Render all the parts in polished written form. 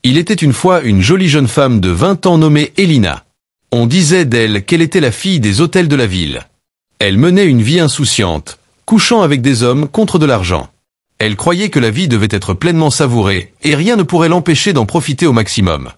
Il était une fois une jolie jeune femme de 20 ans nommée Elina. On disait d'elle qu'elle était la fille des hôtels de la ville. Elle menait une vie insouciante, couchant avec des hommes contre de l'argent. Elle croyait que la vie devait être pleinement savourée, et rien ne pourrait l'empêcher d'en profiter au maximum.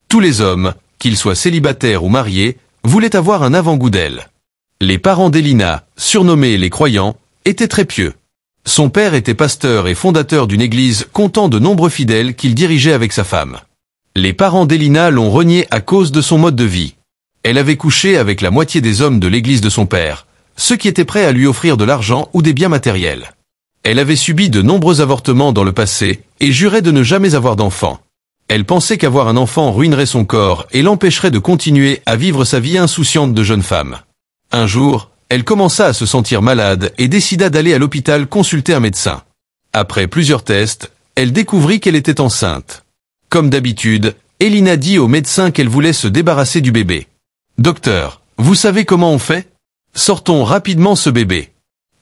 Tous les hommes, qu'ils soient célibataires ou mariés, voulaient avoir un avant-goût d'elle. Les parents d'Elina, surnommés les croyants, étaient très pieux. Son père était pasteur et fondateur d'une église comptant de nombreux fidèles qu'il dirigeait avec sa femme. Les parents d'Elina l'ont renié à cause de son mode de vie. Elle avait couché avec la moitié des hommes de l'église de son père, ceux qui étaient prêts à lui offrir de l'argent ou des biens matériels. Elle avait subi de nombreux avortements dans le passé et jurait de ne jamais avoir d'enfant. Elle pensait qu'avoir un enfant ruinerait son corps et l'empêcherait de continuer à vivre sa vie insouciante de jeune femme. Un jour, elle commença à se sentir malade et décida d'aller à l'hôpital consulter un médecin. Après plusieurs tests, elle découvrit qu'elle était enceinte. Comme d'habitude, Elina dit au médecin qu'elle voulait se débarrasser du bébé. « Docteur, vous savez comment on fait ? Sortons rapidement ce bébé. »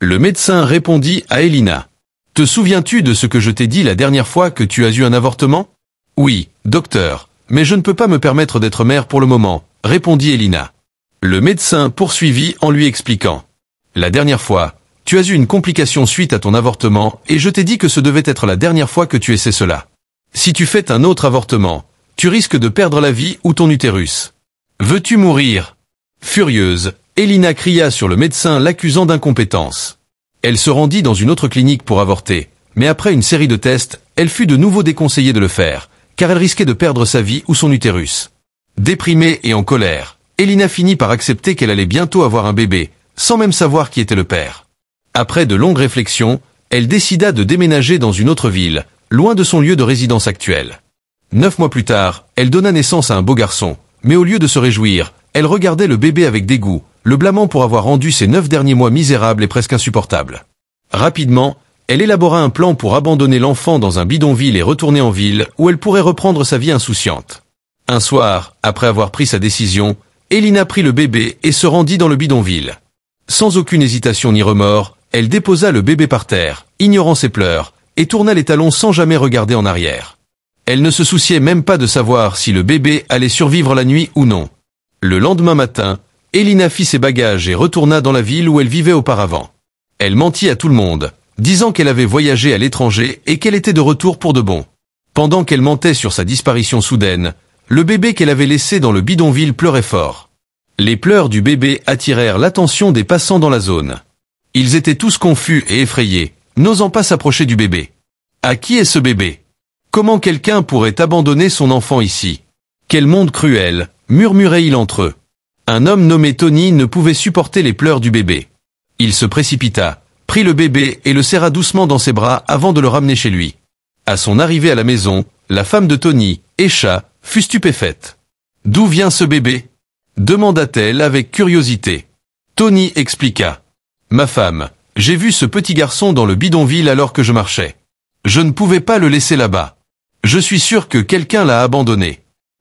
Le médecin répondit à Elina. « Te souviens-tu de ce que je t'ai dit la dernière fois que tu as eu un avortement ? » « Oui, docteur, mais je ne peux pas me permettre d'être mère pour le moment, » répondit Elina. Le médecin poursuivit en lui expliquant. « La dernière fois, tu as eu une complication suite à ton avortement et je t'ai dit que ce devait être la dernière fois que tu essaies cela. Si tu fais un autre avortement, tu risques de perdre la vie ou ton utérus. Veux-tu mourir ?» Furieuse, Elina cria sur le médecin l'accusant d'incompétence. Elle se rendit dans une autre clinique pour avorter, mais après une série de tests, elle fut de nouveau déconseillée de le faire, car elle risquait de perdre sa vie ou son utérus. Déprimée et en colère, Elina finit par accepter qu'elle allait bientôt avoir un bébé, sans même savoir qui était le père. Après de longues réflexions, elle décida de déménager dans une autre ville, loin de son lieu de résidence actuel. 9 mois plus tard, elle donna naissance à un beau garçon, mais au lieu de se réjouir, elle regardait le bébé avec dégoût, le blâmant pour avoir rendu ses 9 derniers mois misérables et presque insupportables. Rapidement, elle élabora un plan pour abandonner l'enfant dans un bidonville et retourner en ville, où elle pourrait reprendre sa vie insouciante. Un soir, après avoir pris sa décision, Elina prit le bébé et se rendit dans le bidonville. Sans aucune hésitation ni remords, elle déposa le bébé par terre, ignorant ses pleurs, et tourna les talons sans jamais regarder en arrière. Elle ne se souciait même pas de savoir si le bébé allait survivre la nuit ou non. Le lendemain matin, Elina fit ses bagages et retourna dans la ville où elle vivait auparavant. Elle mentit à tout le monde, disant qu'elle avait voyagé à l'étranger et qu'elle était de retour pour de bon. Pendant qu'elle mentait sur sa disparition soudaine, le bébé qu'elle avait laissé dans le bidonville pleurait fort. Les pleurs du bébé attirèrent l'attention des passants dans la zone. Ils étaient tous confus et effrayés, n'osant pas s'approcher du bébé. À qui est ce bébé ? Comment quelqu'un pourrait abandonner son enfant ici ? Quel monde cruel, murmuraient-ils entre eux. Un homme nommé Tony ne pouvait supporter les pleurs du bébé. Il se précipita, prit le bébé et le serra doucement dans ses bras avant de le ramener chez lui. À son arrivée à la maison, la femme de Tony, Esha, fut stupéfaite. « D'où vient ce bébé ?» demanda-t-elle avec curiosité. Tony expliqua. « Ma femme, j'ai vu ce petit garçon dans le bidonville alors que je marchais. Je ne pouvais pas le laisser là-bas. Je suis sûr que quelqu'un l'a abandonné. »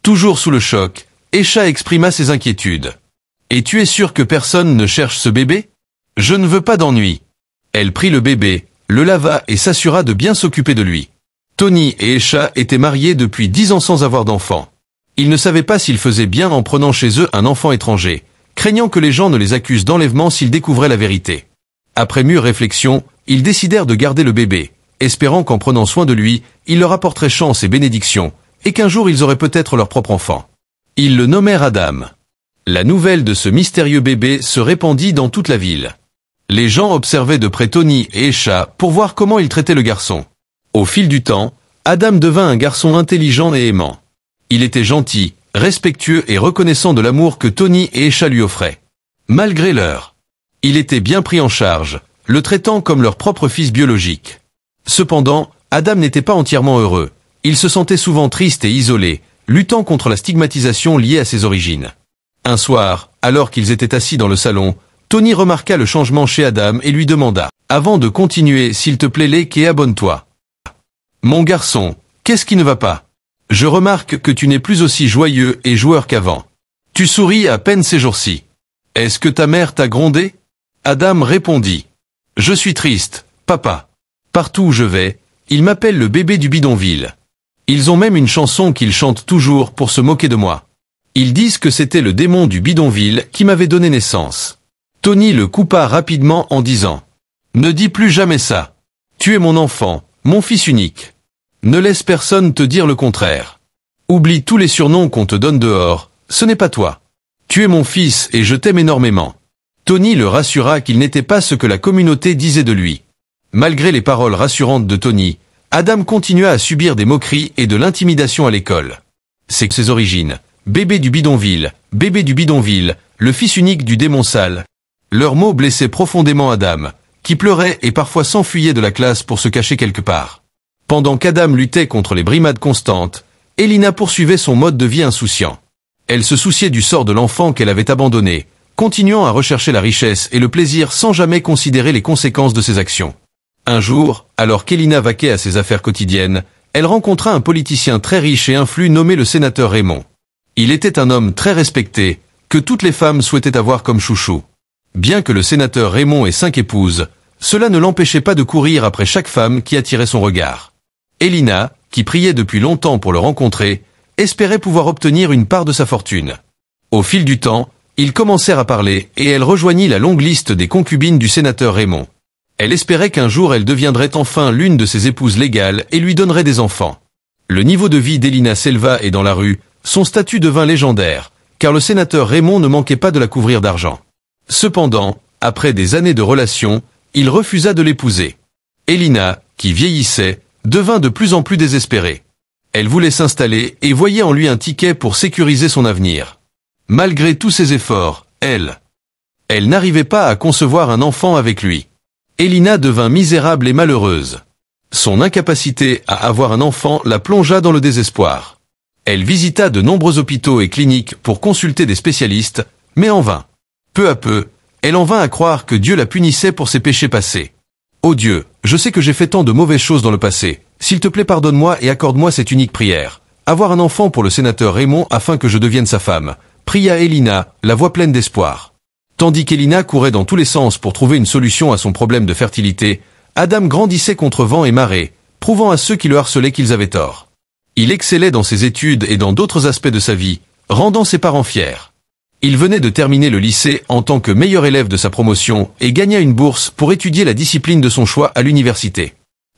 Toujours sous le choc, Esha exprima ses inquiétudes. « Et tu es sûr que personne ne cherche ce bébé ? Je ne veux pas d'ennui. » Elle prit le bébé, le lava et s'assura de bien s'occuper de lui. Tony et Esha étaient mariés depuis 10 ans sans avoir d'enfant. Ils ne savaient pas s'ils faisaient bien en prenant chez eux un enfant étranger, craignant que les gens ne les accusent d'enlèvement s'ils découvraient la vérité. Après mûre réflexion, ils décidèrent de garder le bébé, espérant qu'en prenant soin de lui, il leur apporterait chance et bénédiction, et qu'un jour ils auraient peut-être leur propre enfant. Ils le nommèrent Adam. La nouvelle de ce mystérieux bébé se répandit dans toute la ville. Les gens observaient de près Tony et Esha pour voir comment ils traitaient le garçon. Au fil du temps, Adam devint un garçon intelligent et aimant. Il était gentil, respectueux et reconnaissant de l'amour que Tony et Esha lui offraient. Malgré leur, il était bien pris en charge, le traitant comme leur propre fils biologique. Cependant, Adam n'était pas entièrement heureux. Il se sentait souvent triste et isolé, luttant contre la stigmatisation liée à ses origines. Un soir, alors qu'ils étaient assis dans le salon, Tony remarqua le changement chez Adam et lui demanda « Avant de continuer, s'il te plaît, Leke, abonne-toi. »« Mon garçon, qu'est-ce qui ne va pas ? Je remarque que tu n'es plus aussi joyeux et joueur qu'avant. Tu souris à peine ces jours-ci. Est-ce que ta mère t'a grondé ? » Adam répondit « Je suis triste, papa. Partout où je vais, il m'appelle le bébé du bidonville. Ils ont même une chanson qu'ils chantent toujours pour se moquer de moi. Ils disent que c'était le démon du bidonville qui m'avait donné naissance. Tony le coupa rapidement en disant « Ne dis plus jamais ça. Tu es mon enfant, mon fils unique. Ne laisse personne te dire le contraire. Oublie tous les surnoms qu'on te donne dehors, ce n'est pas toi. Tu es mon fils et je t'aime énormément. » Tony le rassura qu'il n'était pas ce que la communauté disait de lui. Malgré les paroles rassurantes de Tony, Adam continua à subir des moqueries et de l'intimidation à l'école. C'est ses origines. Bébé du bidonville, le fils unique du démon sale. Leurs mots blessaient profondément Adam, qui pleurait et parfois s'enfuyait de la classe pour se cacher quelque part. Pendant qu'Adam luttait contre les brimades constantes, Elina poursuivait son mode de vie insouciant. Elle se souciait du sort de l'enfant qu'elle avait abandonné, continuant à rechercher la richesse et le plaisir sans jamais considérer les conséquences de ses actions. Un jour, alors qu'Elina vaquait à ses affaires quotidiennes, elle rencontra un politicien très riche et influent nommé le sénateur Raymond. Il était un homme très respecté, que toutes les femmes souhaitaient avoir comme chouchou. Bien que le sénateur Raymond ait 5 épouses, cela ne l'empêchait pas de courir après chaque femme qui attirait son regard. Elina, qui priait depuis longtemps pour le rencontrer, espérait pouvoir obtenir une part de sa fortune. Au fil du temps, ils commencèrent à parler et elle rejoignit la longue liste des concubines du sénateur Raymond. Elle espérait qu'un jour elle deviendrait enfin l'une de ses épouses légales et lui donnerait des enfants. Le niveau de vie d'Elina s'éleva et dans la rue, son statut devint légendaire, car le sénateur Raymond ne manquait pas de la couvrir d'argent. Cependant, après des années de relations, il refusa de l'épouser. Elina, qui vieillissait, devint de plus en plus désespérée. Elle voulait s'installer et voyait en lui un ticket pour sécuriser son avenir. Malgré tous ses efforts, elle n'arrivait pas à concevoir un enfant avec lui. Elina devint misérable et malheureuse. Son incapacité à avoir un enfant la plongea dans le désespoir. Elle visita de nombreux hôpitaux et cliniques pour consulter des spécialistes, mais en vain. Peu à peu, elle en vint à croire que Dieu la punissait pour ses péchés passés. « Ô Dieu, je sais que j'ai fait tant de mauvaises choses dans le passé. S'il te plaît pardonne-moi et accorde-moi cette unique prière. Avoir un enfant pour le sénateur Raymond afin que je devienne sa femme. » Pria Elina, la voix pleine d'espoir. Tandis qu'Elina courait dans tous les sens pour trouver une solution à son problème de fertilité, Adam grandissait contre vent et marée, prouvant à ceux qui le harcelaient qu'ils avaient tort. Il excellait dans ses études et dans d'autres aspects de sa vie, rendant ses parents fiers. Il venait de terminer le lycée en tant que meilleur élève de sa promotion et gagna une bourse pour étudier la discipline de son choix à l'université.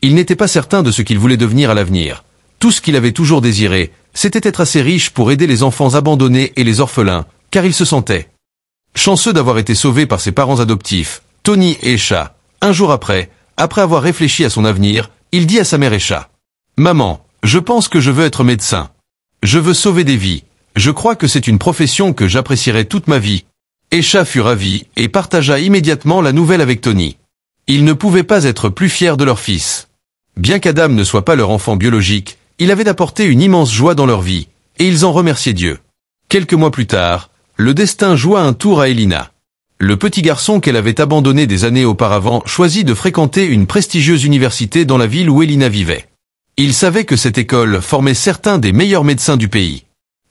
Il n'était pas certain de ce qu'il voulait devenir à l'avenir. Tout ce qu'il avait toujours désiré, c'était être assez riche pour aider les enfants abandonnés et les orphelins, car il se sentait chanceux d'avoir été sauvé par ses parents adoptifs, Tony et Esha. Un jour après avoir réfléchi à son avenir, il dit à sa mère Esha : « Maman, je pense que je veux être médecin. Je veux sauver des vies. Je crois que c'est une profession que j'apprécierai toute ma vie. » Esha fut ravi et partagea immédiatement la nouvelle avec Tony. Ils ne pouvaient pas être plus fiers de leur fils. Bien qu'Adam ne soit pas leur enfant biologique, il avait apporté une immense joie dans leur vie, et ils en remerciaient Dieu. Quelques mois plus tard, le destin joua un tour à Elina. Le petit garçon qu'elle avait abandonné des années auparavant choisit de fréquenter une prestigieuse université dans la ville où Elina vivait. Il savait que cette école formait certains des meilleurs médecins du pays.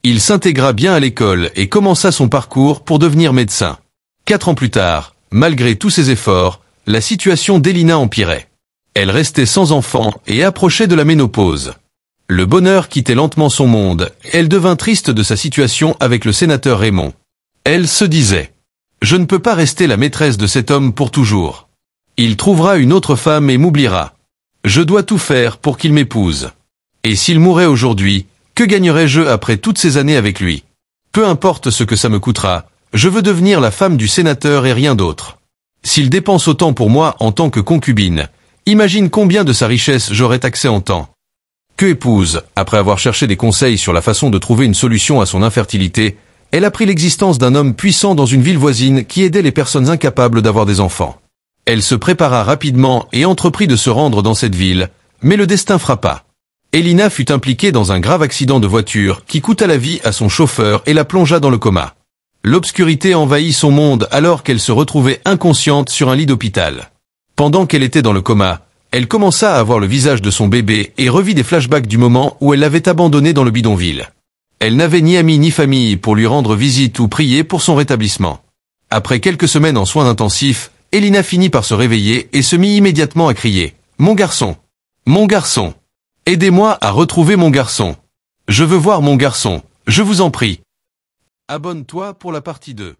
Il s'intégra bien à l'école et commença son parcours pour devenir médecin. 4 ans plus tard, malgré tous ses efforts, la situation d'Elina empirait. Elle restait sans enfant et approchait de la ménopause. Le bonheur quittait lentement son monde, elle devint triste de sa situation avec le sénateur Raymond. Elle se disait : « Je ne peux pas rester la maîtresse de cet homme pour toujours. Il trouvera une autre femme et m'oubliera. Je dois tout faire pour qu'il m'épouse. Et s'il mourait aujourd'hui, que gagnerais-je après toutes ces années avec lui ? Peu importe ce que ça me coûtera, je veux devenir la femme du sénateur et rien d'autre. S'il dépense autant pour moi en tant que concubine, imagine combien de sa richesse j'aurais accès en temps. » Que épouse, après avoir cherché des conseils sur la façon de trouver une solution à son infertilité, elle apprit l'existence d'un homme puissant dans une ville voisine qui aidait les personnes incapables d'avoir des enfants. Elle se prépara rapidement et entreprit de se rendre dans cette ville, mais le destin frappa. Elina fut impliquée dans un grave accident de voiture qui coûta la vie à son chauffeur et la plongea dans le coma. L'obscurité envahit son monde alors qu'elle se retrouvait inconsciente sur un lit d'hôpital. Pendant qu'elle était dans le coma, elle commença à avoir le visage de son bébé et revit des flashbacks du moment où elle l'avait abandonné dans le bidonville. Elle n'avait ni amis ni famille pour lui rendre visite ou prier pour son rétablissement. Après quelques semaines en soins intensifs, Elina finit par se réveiller et se mit immédiatement à crier : « Mon garçon ! Mon garçon !» Aidez-moi à retrouver mon garçon. Je veux voir mon garçon, je vous en prie. Abonne-toi pour la partie 2.